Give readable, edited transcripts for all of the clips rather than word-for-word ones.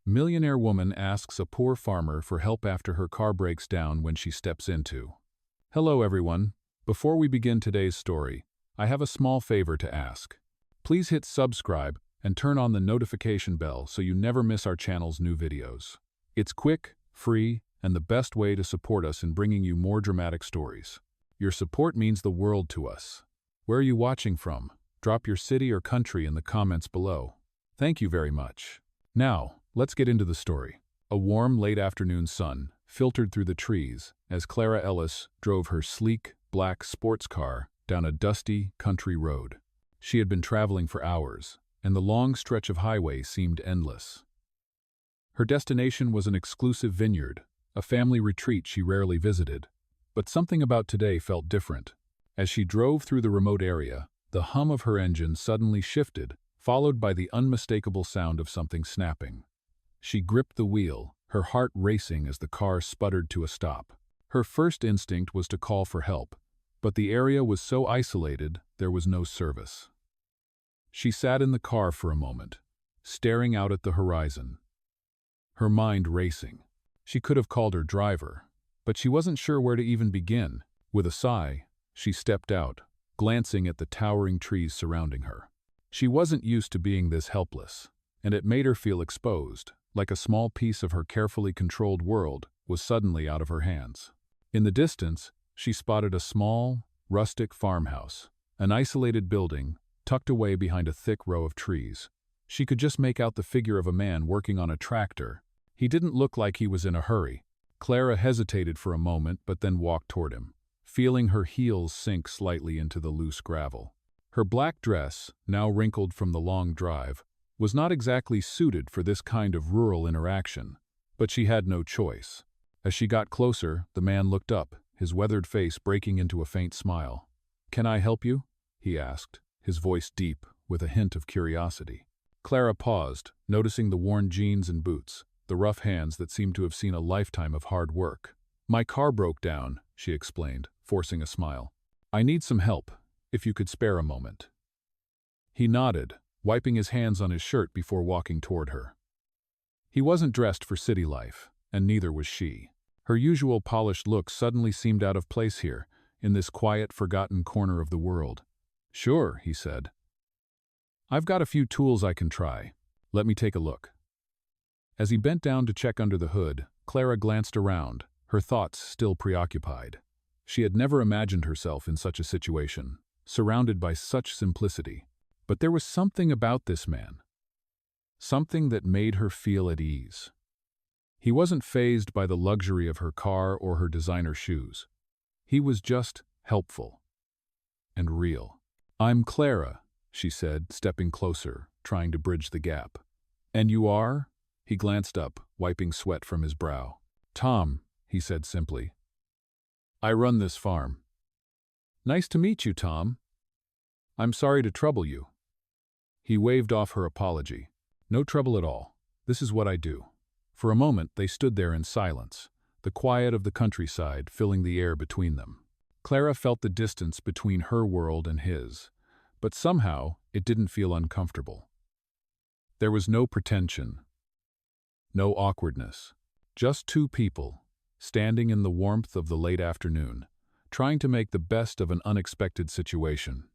Millionaire woman asks a poor farmer for help after her car breaks down when she steps into. Hello everyone. Before we begin today's story, I have a small favor to ask. Please hit subscribe and turn on the notification bell so you never miss our channel's new videos. It's quick, free, and the best way to support us in bringing you more dramatic stories. Your support means the world to us. Where are you watching from? Drop your city or country in the comments below. Thank you very much. Now, let's get into the story. A warm, late afternoon sun filtered through the trees as Clara Ellis drove her sleek, black sports car down a dusty, country road. She had been traveling for hours, and the long stretch of highway seemed endless. Her destination was an exclusive vineyard, a family retreat she rarely visited. But something about today felt different. As she drove through the remote area, the hum of her engine suddenly shifted, followed by the unmistakable sound of something snapping. She gripped the wheel, her heart racing as the car sputtered to a stop. Her first instinct was to call for help, but the area was so isolated there was no service. She sat in the car for a moment, staring out at the horizon, her mind racing. She could have called her driver, but she wasn't sure where to even begin. With a sigh, she stepped out, glancing at the towering trees surrounding her. She wasn't used to being this helpless, and it made her feel exposed, like a small piece of her carefully controlled world was suddenly out of her hands. In the distance, she spotted a small, rustic farmhouse, an isolated building tucked away behind a thick row of trees. She could just make out the figure of a man working on a tractor. He didn't look like he was in a hurry. Clara hesitated for a moment but then walked toward him, feeling her heels sink slightly into the loose gravel. Her black dress, now wrinkled from the long drive, was not exactly suited for this kind of rural interaction, but she had no choice. As she got closer, the man looked up, his weathered face breaking into a faint smile. "Can I help you?" he asked, his voice deep, with a hint of curiosity. Clara paused, noticing the worn jeans and boots, the rough hands that seemed to have seen a lifetime of hard work. "My car broke down," she explained, forcing a smile. "I need some help, if you could spare a moment." He nodded, wiping his hands on his shirt before walking toward her. He wasn't dressed for city life, and neither was she. Her usual polished look suddenly seemed out of place here, in this quiet, forgotten corner of the world. "Sure," he said. "I've got a few tools I can try. Let me take a look." As he bent down to check under the hood, Clara glanced around, her thoughts still preoccupied. She had never imagined herself in such a situation, surrounded by such simplicity. But there was something about this man. Something that made her feel at ease. He wasn't fazed by the luxury of her car or her designer shoes. He was just helpful. And real. "I'm Clara," she said, stepping closer, trying to bridge the gap. "And you are?" He glanced up, wiping sweat from his brow. "Tom," he said simply. "I run this farm." "Nice to meet you, Tom. I'm sorry to trouble you." He waved off her apology. "No trouble at all. This is what I do." For a moment they stood there in silence, the quiet of the countryside filling the air between them. Clara felt the distance between her world and his, but somehow it didn't feel uncomfortable. There was no pretension, no awkwardness, just two people, standing in the warmth of the late afternoon, trying to make the best of an unexpected situation.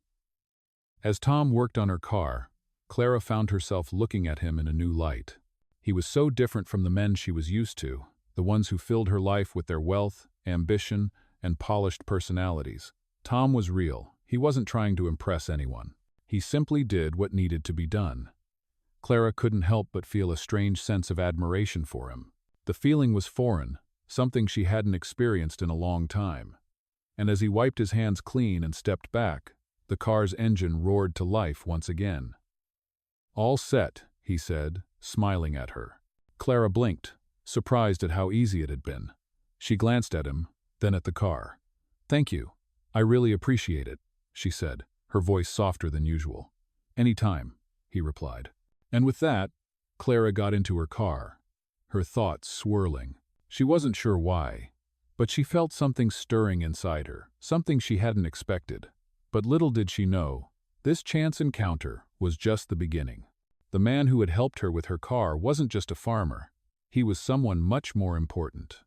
As Tom worked on her car, Clara found herself looking at him in a new light. He was so different from the men she was used to, the ones who filled her life with their wealth, ambition, and polished personalities. Tom was real. He wasn't trying to impress anyone. He simply did what needed to be done. Clara couldn't help but feel a strange sense of admiration for him. The feeling was foreign, something she hadn't experienced in a long time. And as he wiped his hands clean and stepped back, the car's engine roared to life once again. "All set," he said, smiling at her. Clara blinked, surprised at how easy it had been. She glanced at him, then at the car. "Thank you. I really appreciate it," she said, her voice softer than usual. "Any time," he replied. And with that, Clara got into her car, her thoughts swirling. She wasn't sure why, but she felt something stirring inside her, something she hadn't expected. But little did she know, this chance encounter was just the beginning. The man who had helped her with her car wasn't just a farmer. He was someone much more important.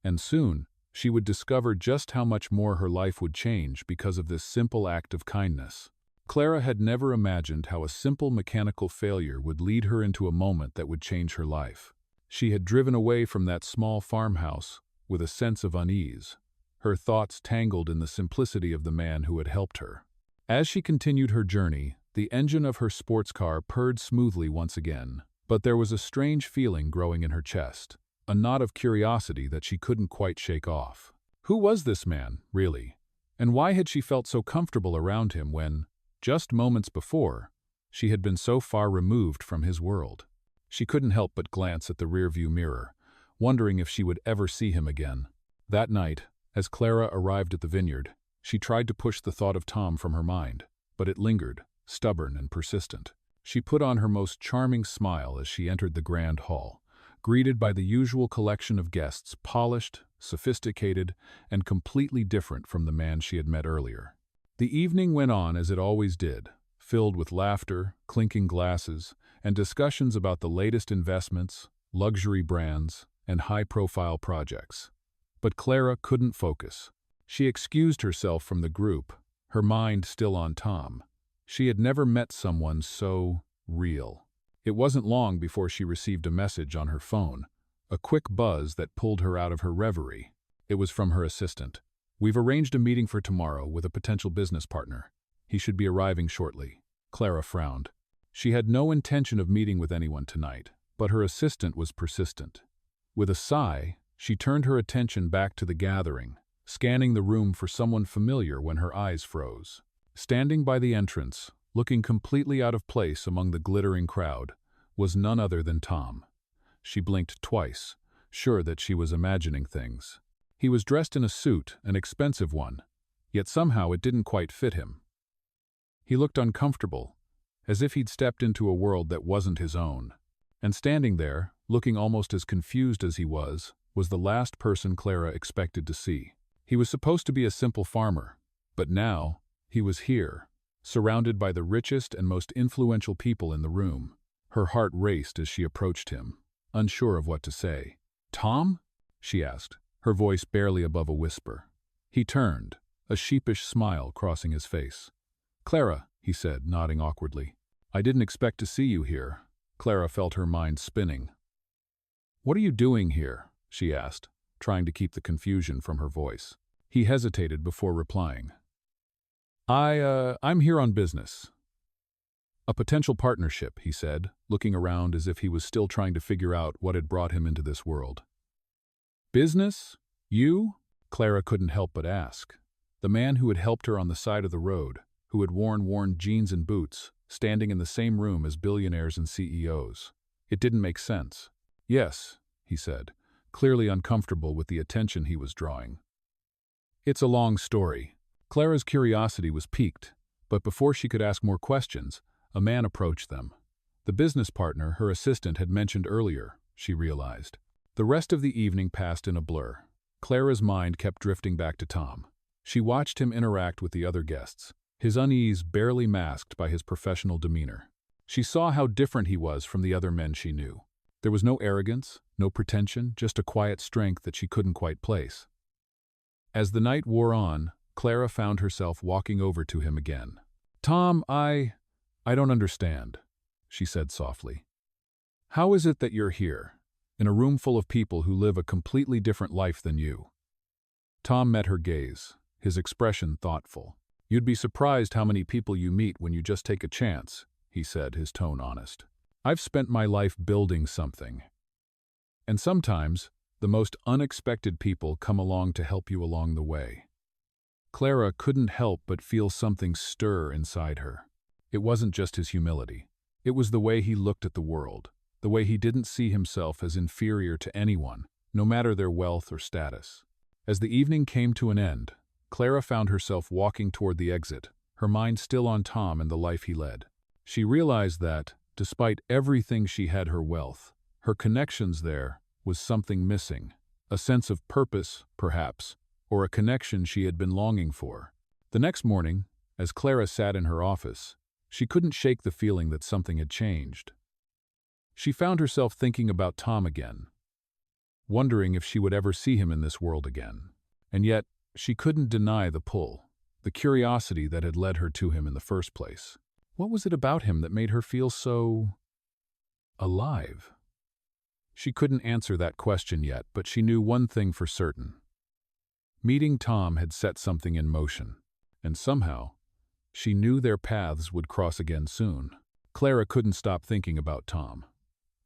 And soon, she would discover just how much more her life would change because of this simple act of kindness. Clara had never imagined how a simple mechanical failure would lead her into a moment that would change her life. She had driven away from that small farmhouse with a sense of unease, her thoughts tangled in the simplicity of the man who had helped her. As she continued her journey, the engine of her sports car purred smoothly once again, but there was a strange feeling growing in her chest, a knot of curiosity that she couldn't quite shake off. Who was this man, really? And why had she felt so comfortable around him when, just moments before, she had been so far removed from his world? She couldn't help but glance at the rearview mirror, wondering if she would ever see him again. That night, as Clara arrived at the vineyard, she tried to push the thought of Tom from her mind, but it lingered, stubborn and persistent. She put on her most charming smile as she entered the grand hall, greeted by the usual collection of guests, polished, sophisticated, and completely different from the man she had met earlier. The evening went on as it always did, filled with laughter, clinking glasses, and discussions about the latest investments, luxury brands, and high-profile projects. But Clara couldn't focus. She excused herself from the group, her mind still on Tom. She had never met someone so real. It wasn't long before she received a message on her phone, a quick buzz that pulled her out of her reverie. It was from her assistant. "We've arranged a meeting for tomorrow with a potential business partner. He should be arriving shortly." Clara frowned. She had no intention of meeting with anyone tonight, but her assistant was persistent. With a sigh, she turned her attention back to the gathering, scanning the room for someone familiar when her eyes froze. Standing by the entrance, looking completely out of place among the glittering crowd, was none other than Tom. She blinked twice, sure that she was imagining things. He was dressed in a suit, an expensive one, yet somehow it didn't quite fit him. He looked uncomfortable, as if he'd stepped into a world that wasn't his own. And standing there, looking almost as confused as he was the last person Clara expected to see. He was supposed to be a simple farmer, but now, he was here, surrounded by the richest and most influential people in the room. Her heart raced as she approached him, unsure of what to say. "Tom?" she asked, her voice barely above a whisper. He turned, a sheepish smile crossing his face. "Clara," he said, nodding awkwardly. "I didn't expect to see you here." Clara felt her mind spinning. "What are you doing here?" she asked, trying to keep the confusion from her voice. He hesitated before replying. I'm here on business." "A potential partnership," he said, looking around as if he was still trying to figure out what had brought him into this world. "Business? You?" Clara couldn't help but ask. The man who had helped her on the side of the road, who had worn jeans and boots, standing in the same room as billionaires and CEOs. It didn't make sense. "Yes," he said, clearly uncomfortable with the attention he was drawing. "It's a long story." Clara's curiosity was piqued, but before she could ask more questions, a man approached them. The business partner her assistant had mentioned earlier, she realized. The rest of the evening passed in a blur. Clara's mind kept drifting back to Tom. She watched him interact with the other guests, his unease barely masked by his professional demeanor. She saw how different he was from the other men she knew. There was no arrogance, no pretension, just a quiet strength that she couldn't quite place. As the night wore on, Clara found herself walking over to him again. "Tom, I don't understand," she said softly. "How is it that you're here, in a room full of people who live a completely different life than you?" Tom met her gaze, his expression thoughtful. "You'd be surprised how many people you meet when you just take a chance," he said, his tone honest. "I've spent my life building something. And sometimes, the most unexpected people come along to help you along the way." Clara couldn't help but feel something stir inside her. It wasn't just his humility. It was the way he looked at the world, the way he didn't see himself as inferior to anyone, no matter their wealth or status. As the evening came to an end, Clara found herself walking toward the exit, her mind still on Tom and the life he led. She realized that, despite everything she had her wealth, her connections there was something missing, a sense of purpose, perhaps, or a connection she had been longing for. The next morning, as Clara sat in her office, she couldn't shake the feeling that something had changed. She found herself thinking about Tom again, wondering if she would ever see him in this world again. And yet, she couldn't deny the pull, the curiosity that had led her to him in the first place. What was it about him that made her feel so alive? She couldn't answer that question yet, but she knew one thing for certain. Meeting Tom had set something in motion, and somehow, she knew their paths would cross again soon. Clara couldn't stop thinking about Tom.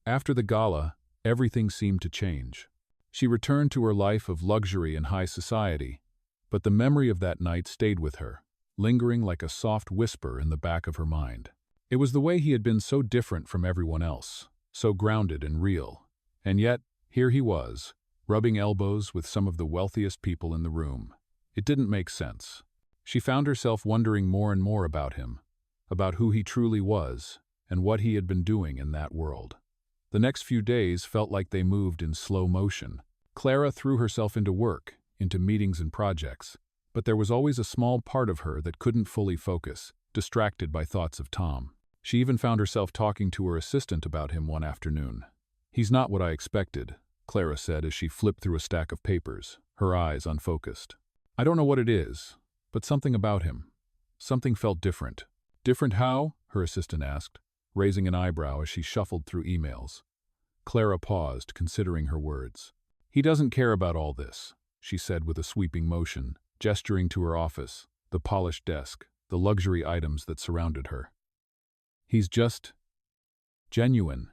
After the gala, everything seemed to change. She returned to her life of luxury and high society, but the memory of that night stayed with her, lingering like a soft whisper in the back of her mind. It was the way he had been so different from everyone else, so grounded and real. And yet, here he was, rubbing elbows with some of the wealthiest people in the room. It didn't make sense. She found herself wondering more and more about him, about who he truly was, and what he had been doing in that world. The next few days felt like they moved in slow motion. Clara threw herself into work, into meetings and projects, but there was always a small part of her that couldn't fully focus, distracted by thoughts of Tom. She even found herself talking to her assistant about him one afternoon. "He's not what I expected," Clara said as she flipped through a stack of papers, her eyes unfocused. "I don't know what it is, but something about him. Something felt different." "Different how?" her assistant asked, raising an eyebrow as she shuffled through emails. Clara paused, considering her words. "He doesn't care about all this," she said with a sweeping motion, gesturing to her office, the polished desk, the luxury items that surrounded her. "He's just genuine.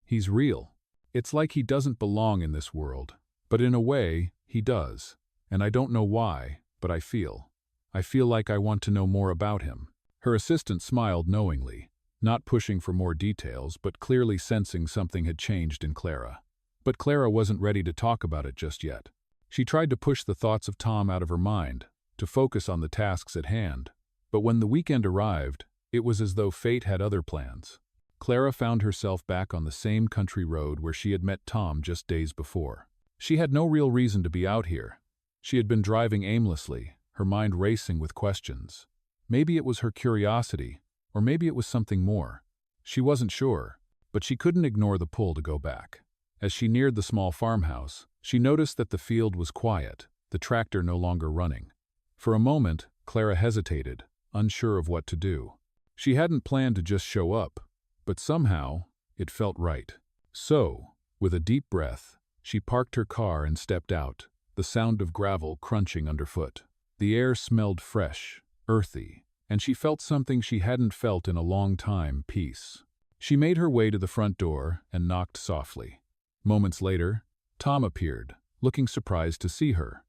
He's real. It's like he doesn't belong in this world, but in a way, he does. And I don't know why, but I feel like I want to know more about him." Her assistant smiled knowingly, not pushing for more details but clearly sensing something had changed in Clara. But Clara wasn't ready to talk about it just yet. She tried to push the thoughts of Tom out of her mind, to focus on the tasks at hand. But when the weekend arrived, it was as though fate had other plans. Clara found herself back on the same country road where she had met Tom just days before. She had no real reason to be out here. She had been driving aimlessly, her mind racing with questions. Maybe it was her curiosity, or maybe it was something more. She wasn't sure, but she couldn't ignore the pull to go back. As she neared the small farmhouse, she noticed that the field was quiet, the tractor no longer running. For a moment, Clara hesitated, unsure of what to do. She hadn't planned to just show up, but somehow, it felt right. So, with a deep breath, she parked her car and stepped out, the sound of gravel crunching underfoot. The air smelled fresh, earthy, and she felt something she hadn't felt in a long time, peace. She made her way to the front door and knocked softly. Moments later, Tom appeared, looking surprised to see her.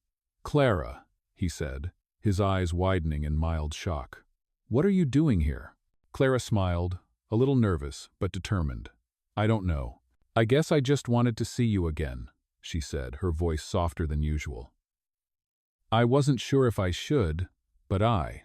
"Clara," he said, his eyes widening in mild shock. "What are you doing here?" Clara smiled, a little nervous but determined. "I don't know. I guess I just wanted to see you again," she said, her voice softer than usual. "I wasn't sure if I should, but I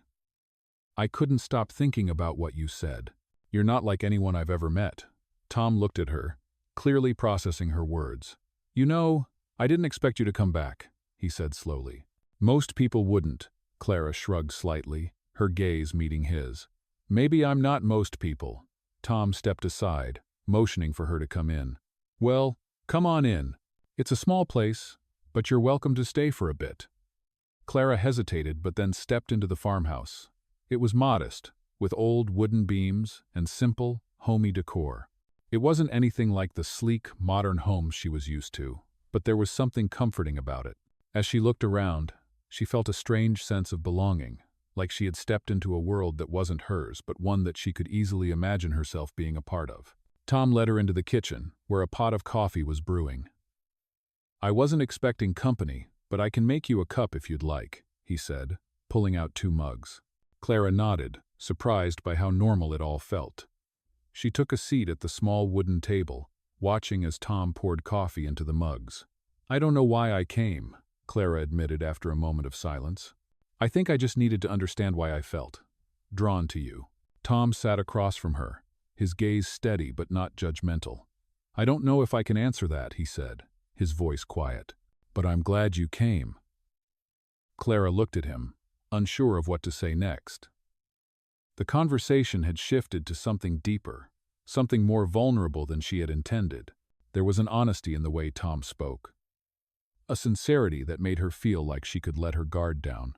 couldn't stop thinking about what you said. You're not like anyone I've ever met." Tom looked at her, clearly processing her words. "You know, I didn't expect you to come back," he said slowly. "Most people wouldn't," Clara shrugged slightly, her gaze meeting his. "Maybe I'm not most people." Tom stepped aside, motioning for her to come in. "Well, come on in. It's a small place, but you're welcome to stay for a bit." Clara hesitated but then stepped into the farmhouse. It was modest, with old wooden beams and simple, homey decor. It wasn't anything like the sleek, modern homes she was used to, but there was something comforting about it. As she looked around, she felt a strange sense of belonging, like she had stepped into a world that wasn't hers, but one that she could easily imagine herself being a part of. Tom led her into the kitchen, where a pot of coffee was brewing. "I wasn't expecting company, but I can make you a cup if you'd like," he said, pulling out 2 mugs. Clara nodded, surprised by how normal it all felt. She took a seat at the small wooden table, watching as Tom poured coffee into the mugs. "I don't know why I came," Clara admitted after a moment of silence. "I think I just needed to understand why I felt drawn to you." Tom sat across from her, his gaze steady but not judgmental. "I don't know if I can answer that," he said, his voice quiet. "But I'm glad you came." Clara looked at him, unsure of what to say next. The conversation had shifted to something deeper, something more vulnerable than she had intended. There was an honesty in the way Tom spoke, a sincerity that made her feel like she could let her guard down,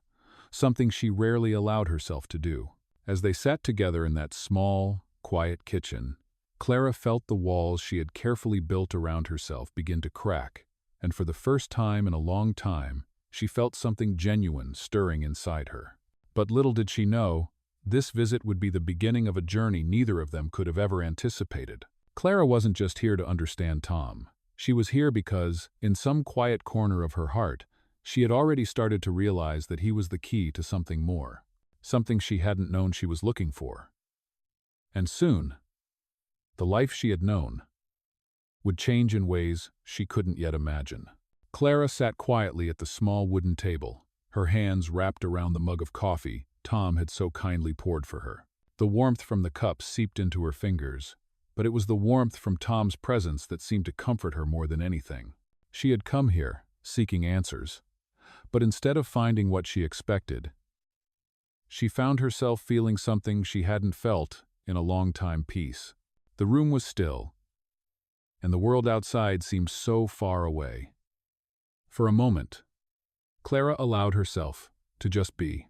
something she rarely allowed herself to do. As they sat together in that small, quiet kitchen, Clara felt the walls she had carefully built around herself begin to crack, and for the first time in a long time, she felt something genuine stirring inside her. But little did she know, this visit would be the beginning of a journey neither of them could have ever anticipated. Clara wasn't just here to understand Tom. She was here because, in some quiet corner of her heart, she had already started to realize that he was the key to something more, something she hadn't known she was looking for. And soon, the life she had known would change in ways she couldn't yet imagine. Clara sat quietly at the small wooden table, her hands wrapped around the mug of coffee Tom had so kindly poured for her. The warmth from the cup seeped into her fingers, but it was the warmth from Tom's presence that seemed to comfort her more than anything. She had come here, seeking answers, but instead of finding what she expected, she found herself feeling something she hadn't felt in a long time: peace. The room was still, and the world outside seemed so far away. For a moment, Clara allowed herself to just be,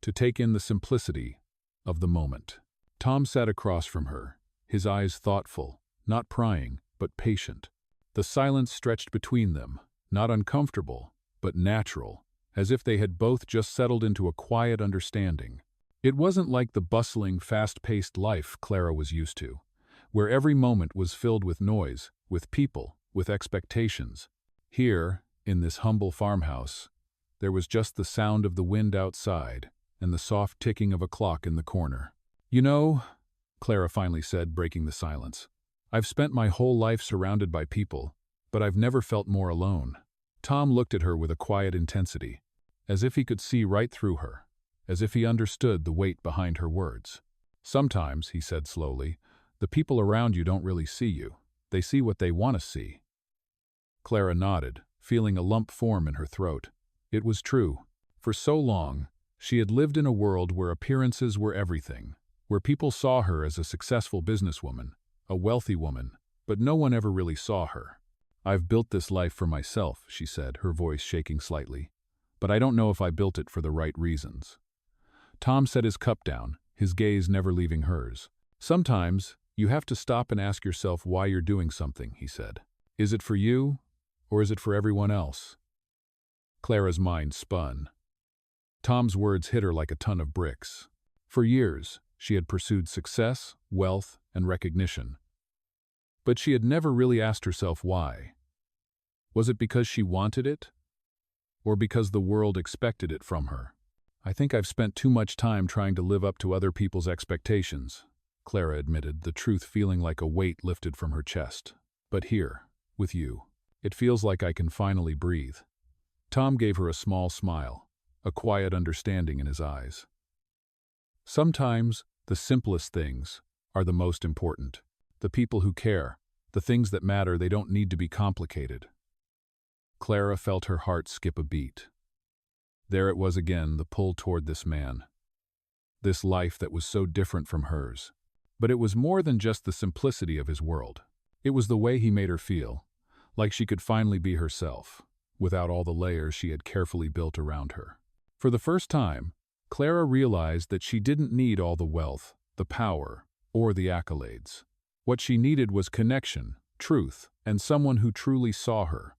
to take in the simplicity of the moment. Tom sat across from her, his eyes thoughtful, not prying, but patient. The silence stretched between them, not uncomfortable, but natural, as if they had both just settled into a quiet understanding. It wasn't like the bustling, fast-paced life Clara was used to, where every moment was filled with noise, with people, with expectations. Here, in this humble farmhouse, there was just the sound of the wind outside and the soft ticking of a clock in the corner. "You know," Clara finally said, breaking the silence, "I've spent my whole life surrounded by people, but I've never felt more alone." Tom looked at her with a quiet intensity, as if he could see right through her, as if he understood the weight behind her words. "Sometimes," he said slowly, "the people around you don't really see you. They see what they want to see." Clara nodded, feeling a lump form in her throat. It was true. For so long, she had lived in a world where appearances were everything, where people saw her as a successful businesswoman, a wealthy woman, but no one ever really saw her. "I've built this life for myself," she said, her voice shaking slightly, "but I don't know if I built it for the right reasons." Tom set his cup down, his gaze never leaving hers. "Sometimes, you have to stop and ask yourself why you're doing something," he said. "Is it for you, or is it for everyone else?" Clara's mind spun. Tom's words hit her like a ton of bricks. For years, she had pursued success, wealth, and recognition. But she had never really asked herself why. Was it because she wanted it? Or because the world expected it from her? "I think I've spent too much time trying to live up to other people's expectations," Clara admitted, the truth feeling like a weight lifted from her chest. "But here, with you, it feels like I can finally breathe." Tom gave her a small smile, a quiet understanding in his eyes. "Sometimes, the simplest things are the most important. The people who care, the things that matter, they don't need to be complicated." Clara felt her heart skip a beat. There it was again, the pull toward this man. This life that was so different from hers. But it was more than just the simplicity of his world. It was the way he made her feel, like she could finally be herself, without all the layers she had carefully built around her. For the first time, Clara realized that she didn't need all the wealth, the power, or the accolades. What she needed was connection, truth, and someone who truly saw her.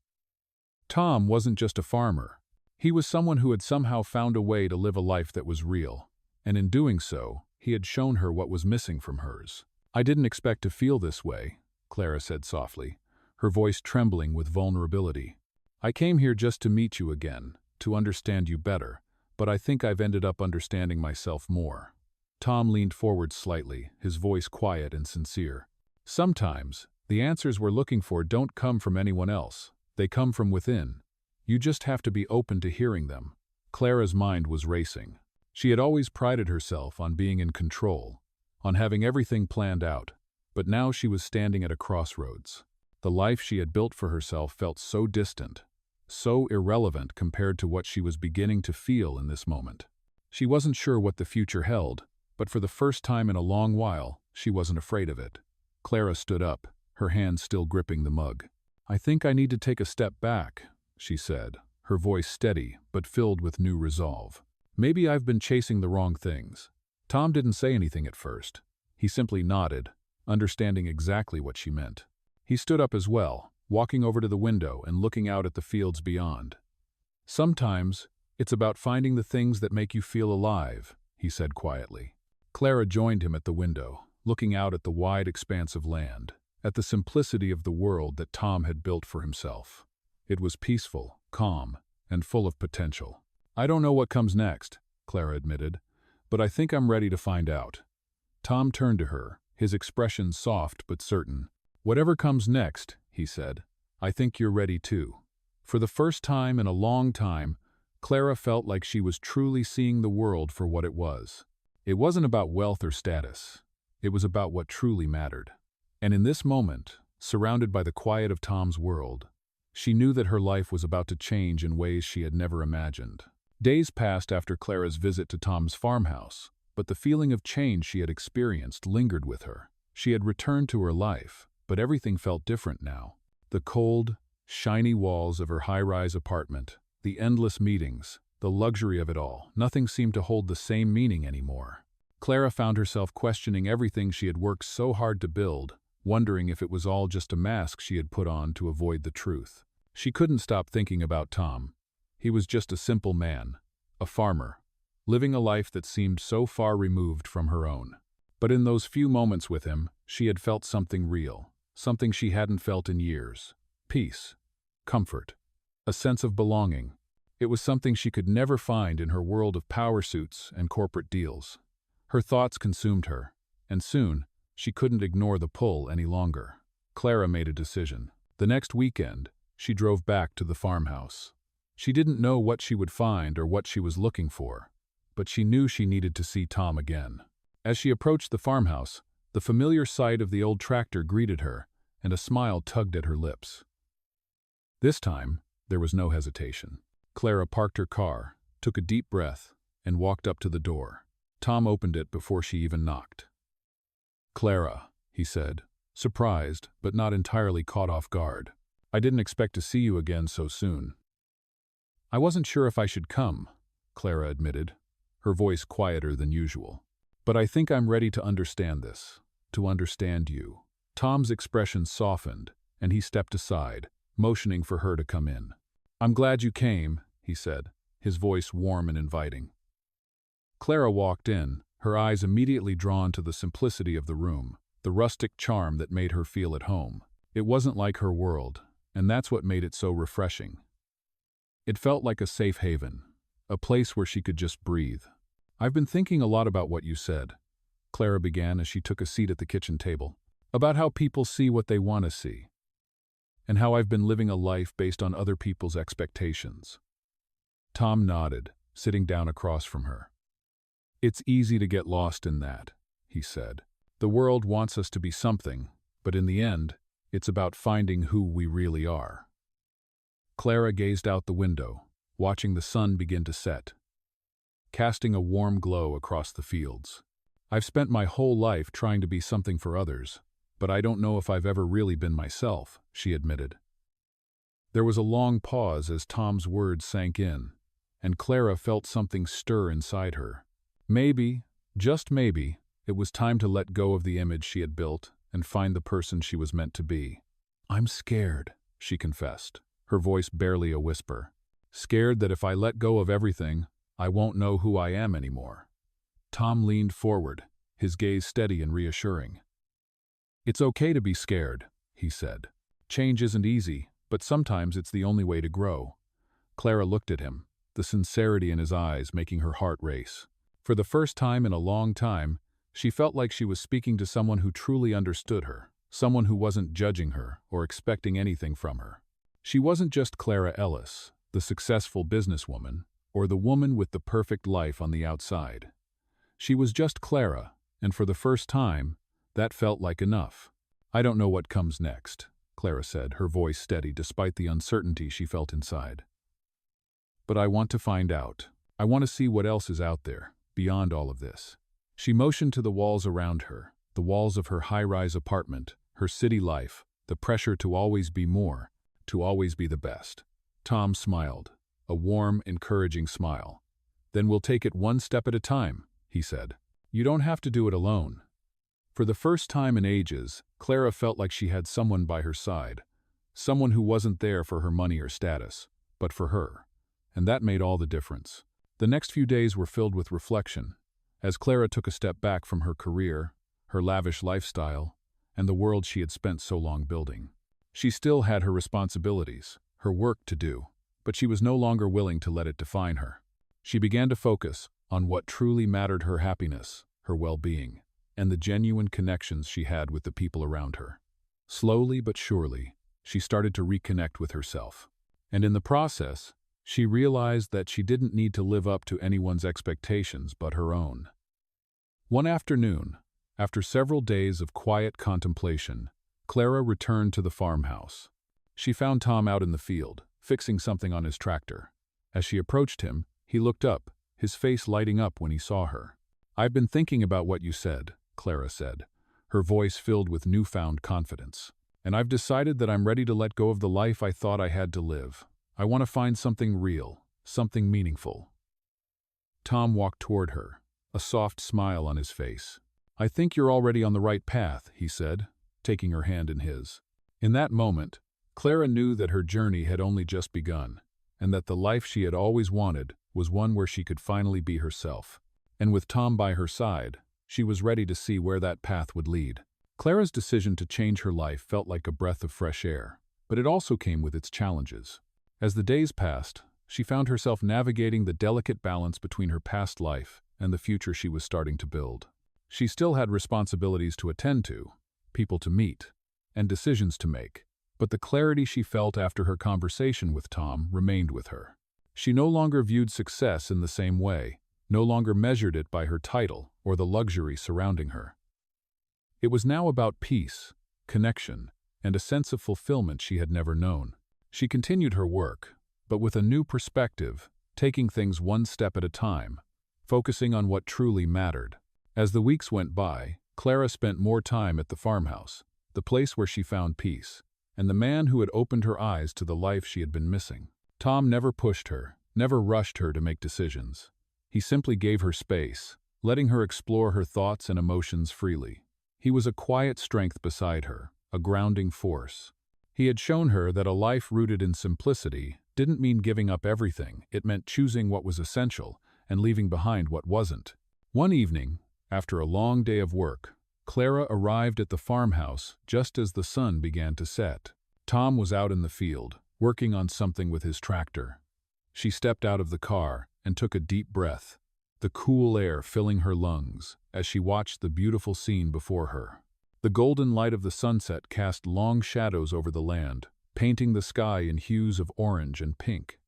Tom wasn't just a farmer. He was someone who had somehow found a way to live a life that was real, and in doing so, he had shown her what was missing from hers. "I didn't expect to feel this way," Clara said softly, her voice trembling with vulnerability. "I came here just to meet you again, to understand you better, but I think I've ended up understanding myself more." Tom leaned forward slightly, his voice quiet and sincere. "Sometimes, the answers we're looking for don't come from anyone else. They come from within. You just have to be open to hearing them." Clara's mind was racing. She had always prided herself on being in control, on having everything planned out, but now she was standing at a crossroads. The life she had built for herself felt so distant, so irrelevant compared to what she was beginning to feel in this moment. She wasn't sure what the future held, but for the first time in a long while, she wasn't afraid of it. Clara stood up, her hand still gripping the mug. "I think I need to take a step back," she said, her voice steady but filled with new resolve. "Maybe I've been chasing the wrong things." Tom didn't say anything at first. He simply nodded, understanding exactly what she meant. He stood up as well, walking over to the window and looking out at the fields beyond. "Sometimes, it's about finding the things that make you feel alive," he said quietly. Clara joined him at the window, looking out at the wide expanse of land, at the simplicity of the world that Tom had built for himself. It was peaceful, calm, and full of potential. "I don't know what comes next," Clara admitted, "but I think I'm ready to find out." Tom turned to her, his expression soft but certain. "Whatever comes next," he said, "I think you're ready too." For the first time in a long time, Clara felt like she was truly seeing the world for what it was. It wasn't about wealth or status. It was about what truly mattered. And in this moment, surrounded by the quiet of Tom's world, she knew that her life was about to change in ways she had never imagined. Days passed after Clara's visit to Tom's farmhouse, but the feeling of change she had experienced lingered with her. She had returned to her life, but everything felt different now. The cold, shiny walls of her high-rise apartment, the endless meetings, the luxury of it all, nothing seemed to hold the same meaning anymore. Clara found herself questioning everything she had worked so hard to build, wondering if it was all just a mask she had put on to avoid the truth. She couldn't stop thinking about Tom. He was just a simple man, a farmer, living a life that seemed so far removed from her own. But in those few moments with him, she had felt something real, something she hadn't felt in years. Peace, comfort, a sense of belonging. It was something she could never find in her world of power suits and corporate deals. Her thoughts consumed her, and soon, she couldn't ignore the pull any longer. Clara made a decision. The next weekend, she drove back to the farmhouse. She didn't know what she would find or what she was looking for, but she knew she needed to see Tom again. As she approached the farmhouse, the familiar sight of the old tractor greeted her, and a smile tugged at her lips. This time, there was no hesitation. Clara parked her car, took a deep breath, and walked up to the door. Tom opened it before she even knocked. "Clara," he said, surprised but not entirely caught off guard. "I didn't expect to see you again so soon." "I wasn't sure if I should come," Clara admitted, her voice quieter than usual. "But I think I'm ready to understand this, to understand you." Tom's expression softened, and he stepped aside, motioning for her to come in. "I'm glad you came," he said, his voice warm and inviting. Clara walked in, her eyes immediately drawn to the simplicity of the room, the rustic charm that made her feel at home. It wasn't like her world, and that's what made it so refreshing. It felt like a safe haven, a place where she could just breathe. "I've been thinking a lot about what you said," Clara began as she took a seat at the kitchen table, "about how people see what they want to see, and how I've been living a life based on other people's expectations." Tom nodded, sitting down across from her. "It's easy to get lost in that," he said. "The world wants us to be something, but in the end, it's about finding who we really are." Clara gazed out the window, watching the sun begin to set, casting a warm glow across the fields. "I've spent my whole life trying to be something for others, but I don't know if I've ever really been myself," she admitted. There was a long pause as Tom's words sank in, and Clara felt something stir inside her. Maybe, just maybe, it was time to let go of the image she had built and find the person she was meant to be. "I'm scared," she confessed, her voice barely a whisper. "Scared that if I let go of everything, I won't know who I am anymore." Tom leaned forward, his gaze steady and reassuring. "It's okay to be scared," he said. "Change isn't easy, but sometimes it's the only way to grow." Clara looked at him, the sincerity in his eyes making her heart race. For the first time in a long time, she felt like she was speaking to someone who truly understood her, someone who wasn't judging her or expecting anything from her. She wasn't just Clara Ellis, the successful businesswoman, or the woman with the perfect life on the outside. She was just Clara, and for the first time, that felt like enough. "I don't know what comes next," Clara said, her voice steady despite the uncertainty she felt inside. "But I want to find out. I want to see what else is out there, beyond all of this." She motioned to the walls around her, the walls of her high-rise apartment, her city life, the pressure to always be more, to always be the best. Tom smiled, a warm, encouraging smile. "Then we'll take it one step at a time," he said. "You don't have to do it alone." For the first time in ages, Clara felt like she had someone by her side, someone who wasn't there for her money or status, but for her. And that made all the difference. The next few days were filled with reflection, as Clara took a step back from her career, her lavish lifestyle, and the world she had spent so long building. She still had her responsibilities, her work to do, but she was no longer willing to let it define her. She began to focus on what truly mattered: her happiness, her well-being, and the genuine connections she had with the people around her. Slowly but surely, she started to reconnect with herself. And in the process, she realized that she didn't need to live up to anyone's expectations but her own. One afternoon, after several days of quiet contemplation, Clara returned to the farmhouse. She found Tom out in the field, fixing something on his tractor. As she approached him, he looked up, his face lighting up when he saw her. "I've been thinking about what you said," Clara said, her voice filled with newfound confidence. "And I've decided that I'm ready to let go of the life I thought I had to live. I want to find something real, something meaningful." Tom walked toward her, a soft smile on his face. "I think you're already on the right path," he said, taking her hand in his. In that moment, Clara knew that her journey had only just begun, and that the life she had always wanted was one where she could finally be herself. And with Tom by her side, she was ready to see where that path would lead. Clara's decision to change her life felt like a breath of fresh air, but it also came with its challenges. As the days passed, she found herself navigating the delicate balance between her past life and the future she was starting to build. She still had responsibilities to attend to, people to meet, and decisions to make, but the clarity she felt after her conversation with Tom remained with her. She no longer viewed success in the same way, no longer measured it by her title or the luxury surrounding her. It was now about peace, connection, and a sense of fulfillment she had never known. She continued her work, but with a new perspective, taking things one step at a time, focusing on what truly mattered. As the weeks went by, Clara spent more time at the farmhouse, the place where she found peace, and the man who had opened her eyes to the life she had been missing. Tom never pushed her, never rushed her to make decisions. He simply gave her space, letting her explore her thoughts and emotions freely. He was a quiet strength beside her, a grounding force. He had shown her that a life rooted in simplicity didn't mean giving up everything. It meant choosing what was essential and leaving behind what wasn't. One evening, after a long day of work, Clara arrived at the farmhouse just as the sun began to set. Tom was out in the field, working on something with his tractor. She stepped out of the car and took a deep breath, the cool air filling her lungs as she watched the beautiful scene before her. The golden light of the sunset cast long shadows over the land, painting the sky in hues of orange and pink.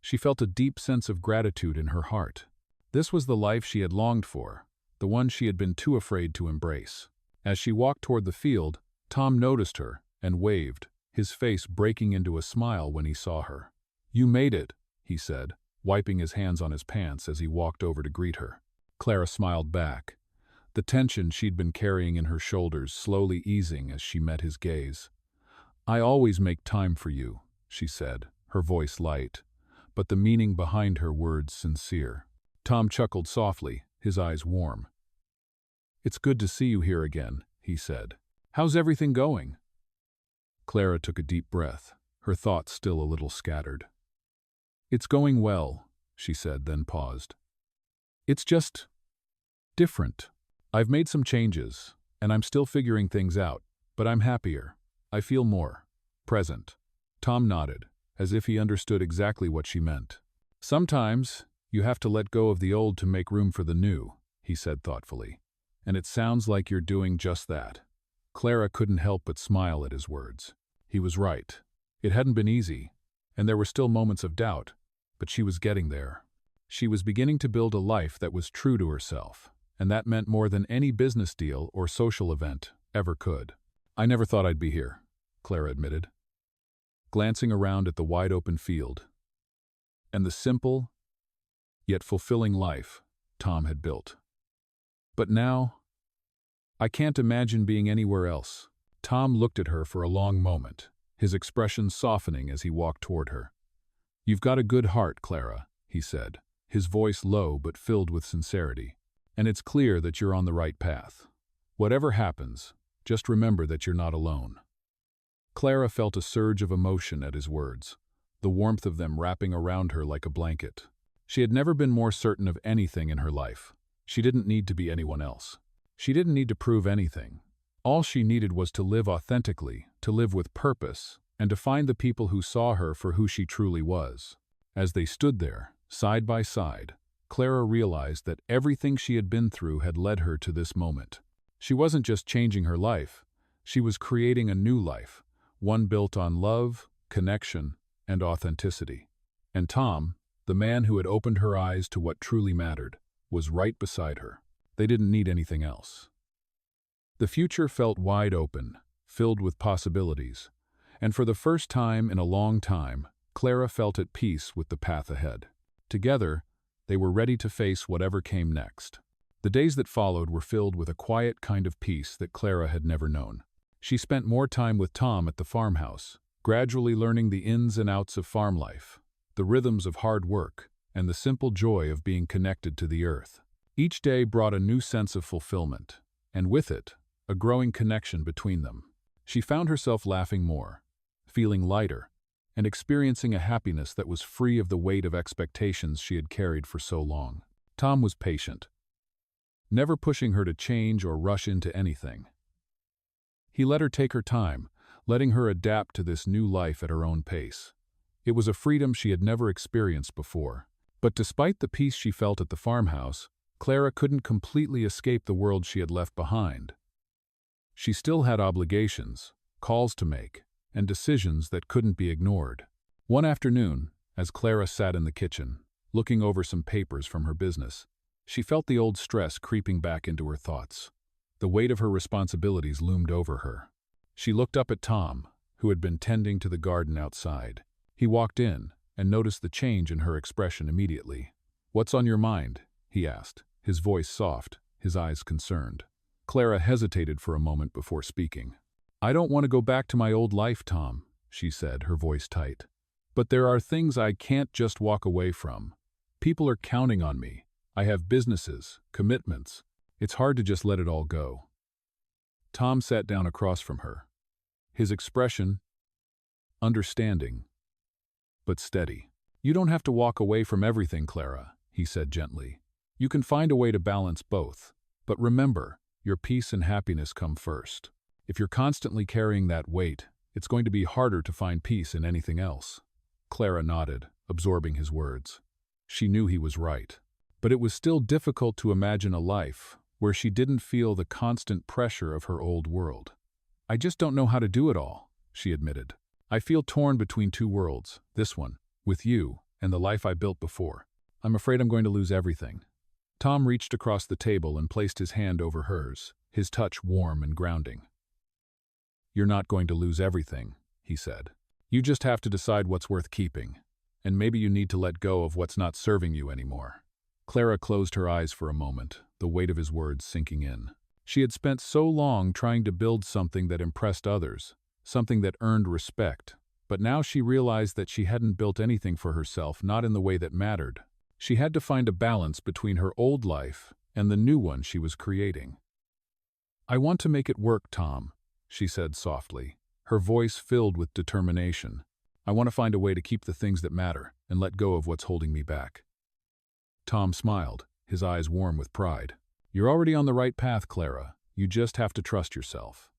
She felt a deep sense of gratitude in her heart. This was the life she had longed for, the one she had been too afraid to embrace. As she walked toward the field, Tom noticed her and waved, his face breaking into a smile when he saw her. "You made it," he said, wiping his hands on his pants as he walked over to greet her. Clara smiled back, the tension she'd been carrying in her shoulders slowly easing as she met his gaze. "I always make time for you," she said, her voice light, but the meaning behind her words sincere. Tom chuckled softly, his eyes warm. "It's good to see you here again," he said. "How's everything going?" Clara took a deep breath, her thoughts still a little scattered. "It's going well," she said, then paused. "It's just different. I've made some changes, and I'm still figuring things out, but I'm happier. I feel more present." Tom nodded, as if he understood exactly what she meant. "Sometimes you have to let go of the old to make room for the new," he said thoughtfully. "And it sounds like you're doing just that." Clara couldn't help but smile at his words. He was right. It hadn't been easy, and there were still moments of doubt, but she was getting there. She was beginning to build a life that was true to herself, and that meant more than any business deal or social event ever could. "I never thought I'd be here," Clara admitted, glancing around at the wide-open field and the simple, yet fulfilling life Tom had built. "But now, I can't imagine being anywhere else." Tom looked at her for a long moment, his expression softening as he walked toward her. "You've got a good heart, Clara," he said, his voice low but filled with sincerity. "And it's clear that you're on the right path. Whatever happens, just remember that you're not alone." Clara felt a surge of emotion at his words, the warmth of them wrapping around her like a blanket. She had never been more certain of anything in her life. She didn't need to be anyone else. She didn't need to prove anything. All she needed was to live authentically, to live with purpose, and to find the people who saw her for who she truly was. As they stood there, side by side, Clara realized that everything she had been through had led her to this moment. She wasn't just changing her life, she was creating a new life, one built on love, connection, and authenticity. And Tom, the man who had opened her eyes to what truly mattered, was right beside her. They didn't need anything else. The future felt wide open, filled with possibilities, and for the first time in a long time, Clara felt at peace with the path ahead. Together, they were ready to face whatever came next. The days that followed were filled with a quiet kind of peace that Clara had never known. She spent more time with Tom at the farmhouse, gradually learning the ins and outs of farm life, the rhythms of hard work, and the simple joy of being connected to the earth. Each day brought a new sense of fulfillment, and with it, a growing connection between them. She found herself laughing more, feeling lighter, and experiencing a happiness that was free of the weight of expectations she had carried for so long. Tom was patient, never pushing her to change or rush into anything. He let her take her time, letting her adapt to this new life at her own pace. It was a freedom she had never experienced before. But despite the peace she felt at the farmhouse, Clara couldn't completely escape the world she had left behind. She still had obligations, calls to make, and decisions that couldn't be ignored. One afternoon, as Clara sat in the kitchen, looking over some papers from her business, she felt the old stress creeping back into her thoughts. The weight of her responsibilities loomed over her. She looked up at Tom, who had been tending to the garden outside. He walked in and noticed the change in her expression immediately. "What's on your mind?" he asked, his voice soft, his eyes concerned. Clara hesitated for a moment before speaking. "I don't want to go back to my old life, Tom," she said, her voice tight. "But there are things I can't just walk away from. People are counting on me. I have businesses, commitments. It's hard to just let it all go." Tom sat down across from her, his expression understanding, but steady. "You don't have to walk away from everything, Clara," he said gently. "You can find a way to balance both. But remember, your peace and happiness come first. If you're constantly carrying that weight, it's going to be harder to find peace in anything else." Clara nodded, absorbing his words. She knew he was right. But it was still difficult to imagine a life where she didn't feel the constant pressure of her old world. "I just don't know how to do it all," she admitted. "I feel torn between two worlds, this one, with you, and the life I built before. I'm afraid I'm going to lose everything." Tom reached across the table and placed his hand over hers, his touch warm and grounding. "You're not going to lose everything," he said. "You just have to decide what's worth keeping, and maybe you need to let go of what's not serving you anymore." Clara closed her eyes for a moment, the weight of his words sinking in. She had spent so long trying to build something that impressed others, something that earned respect, but now she realized that she hadn't built anything for herself, not in the way that mattered. She had to find a balance between her old life and the new one she was creating. "I want to make it work, Tom," she said softly, her voice filled with determination. "I want to find a way to keep the things that matter and let go of what's holding me back." Tom smiled, his eyes warm with pride. "You're already on the right path, Clara. You just have to trust yourself."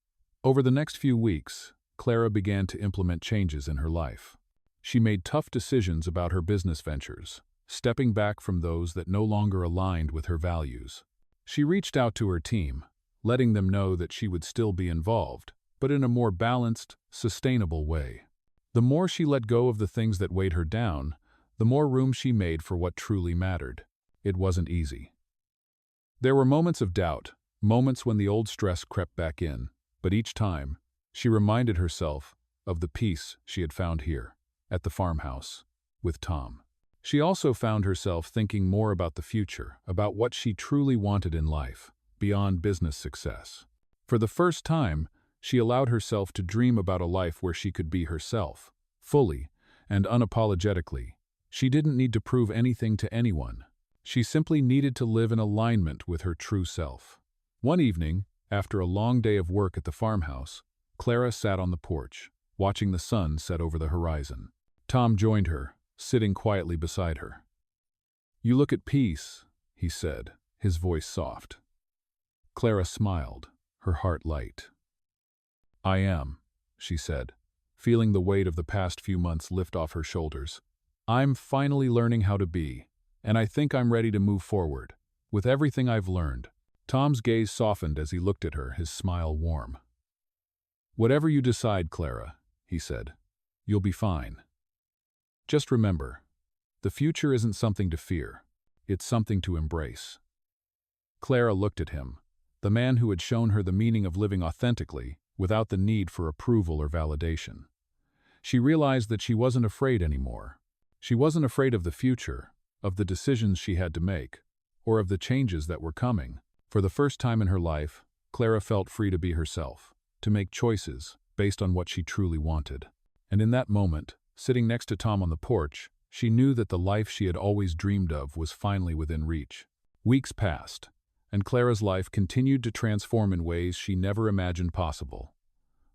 Over the next few weeks, Clara began to implement changes in her life. She made tough decisions about her business ventures, stepping back from those that no longer aligned with her values. She reached out to her team, letting them know that she would still be involved, but in a more balanced, sustainable way. The more she let go of the things that weighed her down, the more room she made for what truly mattered. It wasn't easy. There were moments of doubt, moments when the old stress crept back in, but each time, she reminded herself of the peace she had found here, at the farmhouse, with Tom. She also found herself thinking more about the future, about what she truly wanted in life, beyond business success. For the first time, she allowed herself to dream about a life where she could be herself, fully and unapologetically. She didn't need to prove anything to anyone. She simply needed to live in alignment with her true self. One evening, after a long day of work at the farmhouse, Clara sat on the porch, watching the sun set over the horizon. Tom joined her, sitting quietly beside her. "You look at peace," he said, his voice soft. Clara smiled, her heart light. "I am," she said, feeling the weight of the past few months lift off her shoulders. "I'm finally learning how to be, and I think I'm ready to move forward, with everything I've learned." Tom's gaze softened as he looked at her, his smile warm. "Whatever you decide, Clara," he said, "you'll be fine. Just remember, the future isn't something to fear, it's something to embrace." Clara looked at him, the man who had shown her the meaning of living authentically, without the need for approval or validation. She realized that she wasn't afraid anymore. She wasn't afraid of the future, of the decisions she had to make, or of the changes that were coming. For the first time in her life, Clara felt free to be herself, to make choices based on what she truly wanted. And in that moment, sitting next to Tom on the porch, she knew that the life she had always dreamed of was finally within reach. Weeks passed, and Clara's life continued to transform in ways she never imagined possible.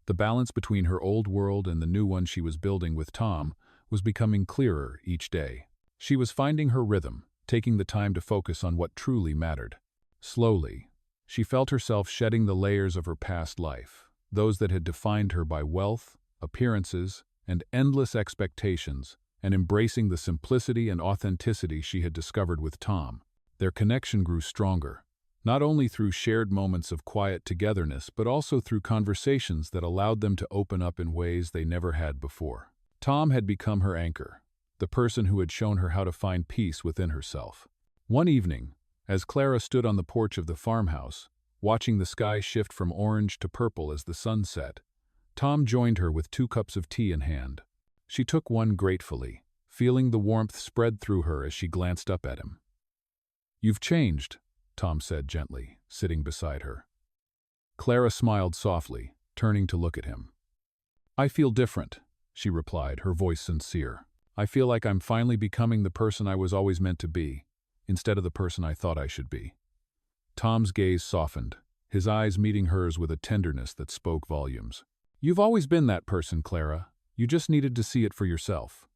The balance between her old world and the new one she was building with Tom was becoming clearer each day. She was finding her rhythm, taking the time to focus on what truly mattered. Slowly, she felt herself shedding the layers of her past life, those that had defined her by wealth, appearances, and endless expectations, and embracing the simplicity and authenticity she had discovered with Tom. Their connection grew stronger, not only through shared moments of quiet togetherness, but also through conversations that allowed them to open up in ways they never had before. Tom had become her anchor, the person who had shown her how to find peace within herself. One evening, as Clara stood on the porch of the farmhouse, watching the sky shift from orange to purple as the sun set, Tom joined her with 2 cups of tea in hand. She took one gratefully, feeling the warmth spread through her as she glanced up at him. "You've changed," Tom said gently, sitting beside her. Clara smiled softly, turning to look at him. "I feel different," she replied, her voice sincere. "I feel like I'm finally becoming the person I was always meant to be, instead of the person I thought I should be." Tom's gaze softened, his eyes meeting hers with a tenderness that spoke volumes. "You've always been that person, Clara. You just needed to see it for yourself."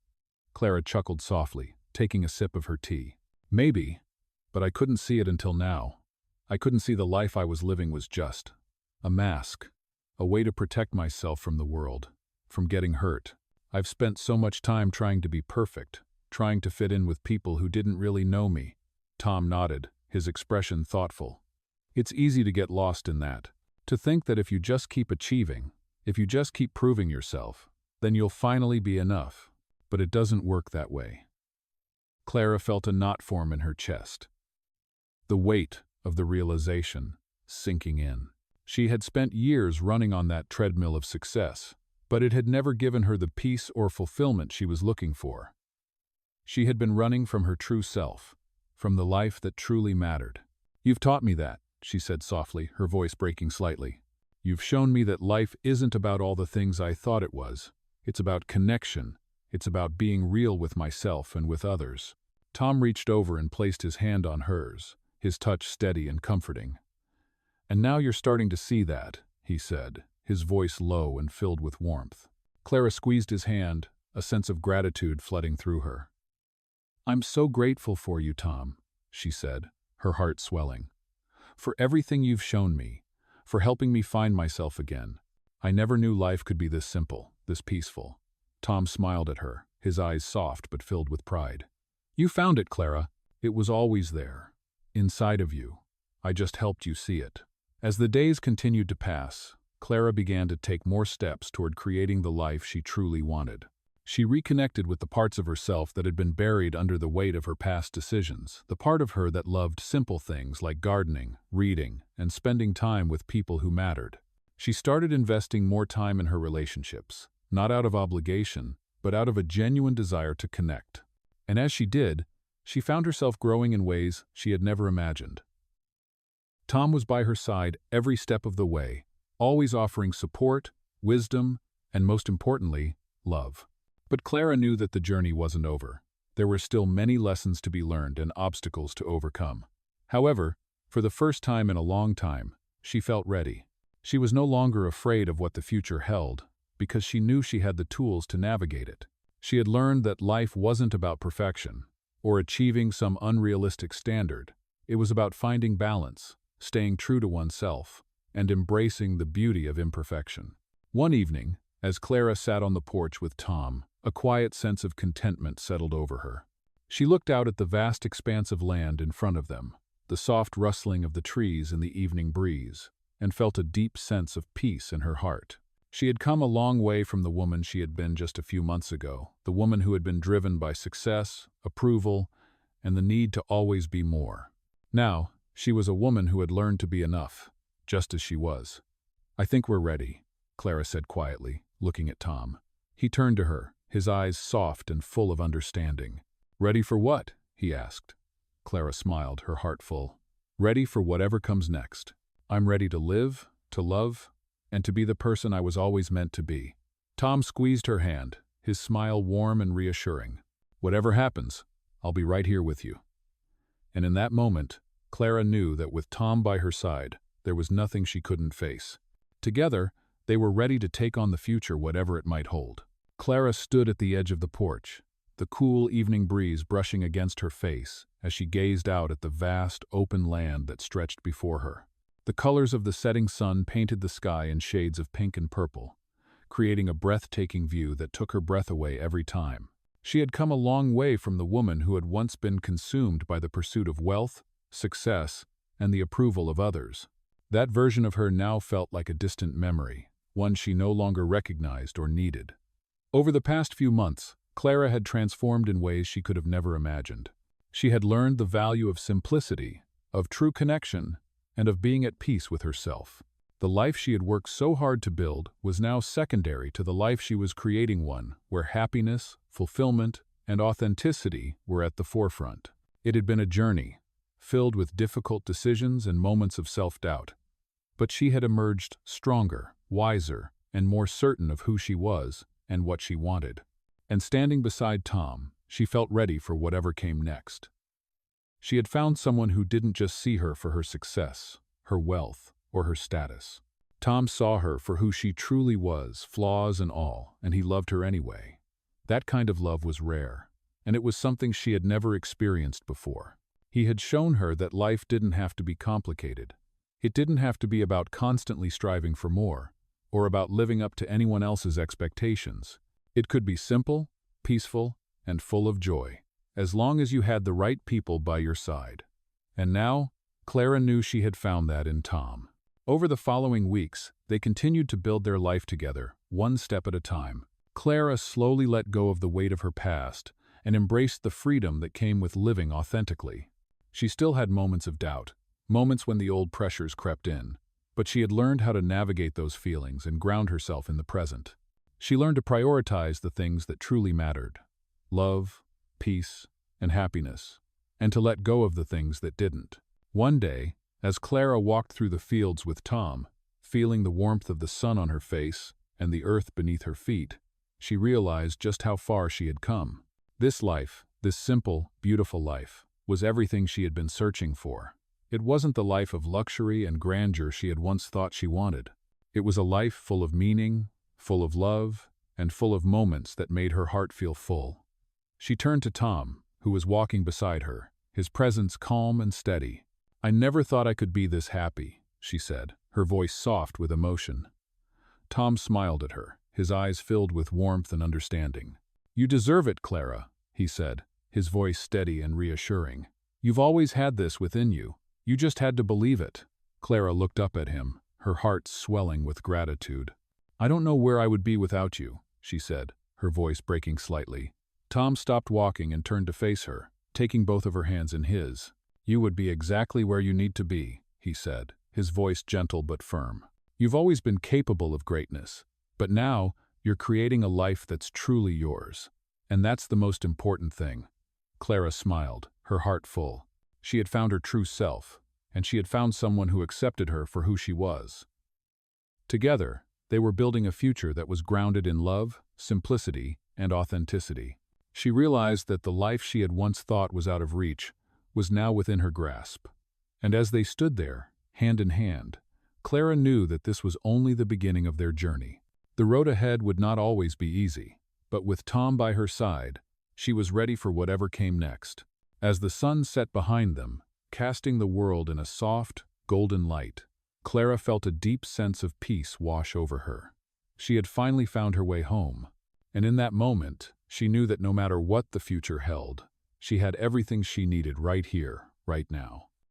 Clara chuckled softly, taking a sip of her tea. "Maybe, but I couldn't see it until now. I couldn't see the life I was living was just a mask, a way to protect myself from the world, from getting hurt. I've spent so much time trying to be perfect, trying to fit in with people who didn't really know me." Tom nodded, his expression thoughtful. "It's easy to get lost in that, to think that if you just keep achieving, if you just keep proving yourself, then you'll finally be enough. But it doesn't work that way." Clara felt a knot form in her chest, the weight of the realization sinking in. She had spent years running on that treadmill of success, but it had never given her the peace or fulfillment she was looking for. She had been running from her true self, from the life that truly mattered. "You've taught me that," she said softly, her voice breaking slightly. "You've shown me that life isn't about all the things I thought it was. It's about connection. It's about being real with myself and with others." Tom reached over and placed his hand on hers, his touch steady and comforting. "And now you're starting to see that," he said, his voice low and filled with warmth. Clara squeezed his hand, a sense of gratitude flooding through her. "I'm so grateful for you, Tom," she said, her heart swelling. "For everything you've shown me, for helping me find myself again. I never knew life could be this simple, this peaceful." Tom smiled at her, his eyes soft but filled with pride. "You found it, Clara. It was always there, inside of you. I just helped you see it." As the days continued to pass, Clara began to take more steps toward creating the life she truly wanted. She reconnected with the parts of herself that had been buried under the weight of her past decisions, the part of her that loved simple things like gardening, reading, and spending time with people who mattered. She started investing more time in her relationships, not out of obligation, but out of a genuine desire to connect. And as she did, she found herself growing in ways she had never imagined. Tom was by her side every step of the way, always offering support, wisdom, and most importantly, love. But Clara knew that the journey wasn't over. There were still many lessons to be learned and obstacles to overcome. However, for the first time in a long time, she felt ready. She was no longer afraid of what the future held, because she knew she had the tools to navigate it. She had learned that life wasn't about perfection, or achieving some unrealistic standard. It was about finding balance, staying true to oneself, and embracing the beauty of imperfection. One evening, as Clara sat on the porch with Tom, a quiet sense of contentment settled over her. She looked out at the vast expanse of land in front of them, the soft rustling of the trees in the evening breeze, and felt a deep sense of peace in her heart. She had come a long way from the woman she had been just a few months ago, the woman who had been driven by success, approval, and the need to always be more. Now, she was a woman who had learned to be enough, just as she was. "I think we're ready," Clara said quietly, looking at Tom. He turned to her, his eyes soft and full of understanding. "Ready for what?" he asked. Clara smiled, her heart full. "Ready for whatever comes next. I'm ready to live, to love, and to be the person I was always meant to be." Tom squeezed her hand, his smile warm and reassuring. "Whatever happens, I'll be right here with you." And in that moment, Clara knew that with Tom by her side, there was nothing she couldn't face. Together, they were ready to take on the future, whatever it might hold. Clara stood at the edge of the porch, the cool evening breeze brushing against her face as she gazed out at the vast, open land that stretched before her. The colors of the setting sun painted the sky in shades of pink and purple, creating a breathtaking view that took her breath away every time. She had come a long way from the woman who had once been consumed by the pursuit of wealth, success, and the approval of others. That version of her now felt like a distant memory, one she no longer recognized or needed. Over the past few months, Clara had transformed in ways she could have never imagined. She had learned the value of simplicity, of true connection, and of being at peace with herself. The life she had worked so hard to build was now secondary to the life she was creating, one where happiness, fulfillment, and authenticity were at the forefront. It had been a journey, filled with difficult decisions and moments of self-doubt. But she had emerged stronger, wiser, and more certain of who she was and what she wanted. And standing beside Tom, she felt ready for whatever came next. She had found someone who didn't just see her for her success, her wealth, or her status. Tom saw her for who she truly was, flaws and all, and he loved her anyway. That kind of love was rare, and it was something she had never experienced before. He had shown her that life didn't have to be complicated. It didn't have to be about constantly striving for more, or about living up to anyone else's expectations. It could be simple, peaceful, and full of joy, as long as you had the right people by your side. And now, Clara knew she had found that in Tom. Over the following weeks, they continued to build their life together, one step at a time. Clara slowly let go of the weight of her past and embraced the freedom that came with living authentically. She still had moments of doubt, moments when the old pressures crept in, but she had learned how to navigate those feelings and ground herself in the present. She learned to prioritize the things that truly mattered: love, peace, and happiness, and to let go of the things that didn't. One day, as Clara walked through the fields with Tom, feeling the warmth of the sun on her face and the earth beneath her feet, she realized just how far she had come. This life, this simple, beautiful life, was everything she had been searching for. It wasn't the life of luxury and grandeur she had once thought she wanted. It was a life full of meaning, full of love, and full of moments that made her heart feel full. She turned to Tom, who was walking beside her, his presence calm and steady. "I never thought I could be this happy," she said, her voice soft with emotion. Tom smiled at her, his eyes filled with warmth and understanding. "You deserve it, Clara," he said, his voice steady and reassuring. "You've always had this within you. You just had to believe it." Clara looked up at him, her heart swelling with gratitude. "I don't know where I would be without you," she said, her voice breaking slightly. Tom stopped walking and turned to face her, taking both of her hands in his. "You would be exactly where you need to be," he said, his voice gentle but firm. "You've always been capable of greatness, but now you're creating a life that's truly yours. And that's the most important thing." Clara smiled, her heart full. She had found her true self, and she had found someone who accepted her for who she was. Together, they were building a future that was grounded in love, simplicity, and authenticity. She realized that the life she had once thought was out of reach was now within her grasp. And as they stood there, hand in hand, Clara knew that this was only the beginning of their journey. The road ahead would not always be easy, but with Tom by her side, she was ready for whatever came next. As the sun set behind them, casting the world in a soft, golden light, Clara felt a deep sense of peace wash over her. She had finally found her way home, and in that moment, she knew that no matter what the future held, she had everything she needed right here, right now.